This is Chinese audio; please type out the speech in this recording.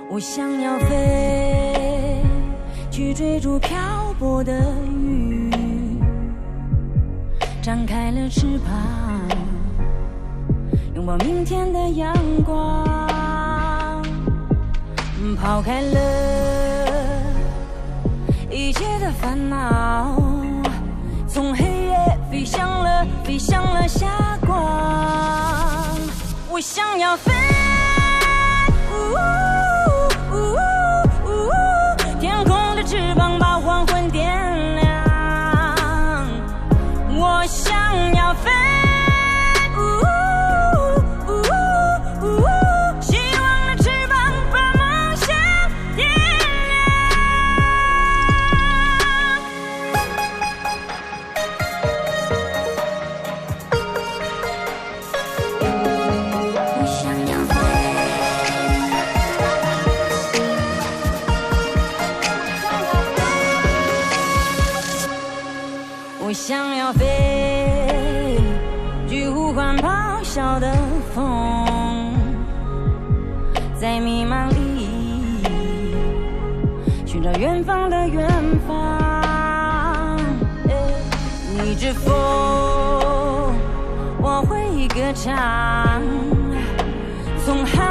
我想要飞，去追逐漂泊的鱼，张开了翅膀，拥抱明天的阳光，抛开了一切的烦恼，从黑夜飞向了霞光。我想要飞，天空的翅膀把黄昏点亮。我想要飞，希望的翅膀把梦想点我想要飞，去呼唤咆哮的风，在迷茫里寻找远方的远方。逆着风，我会歌唱，从海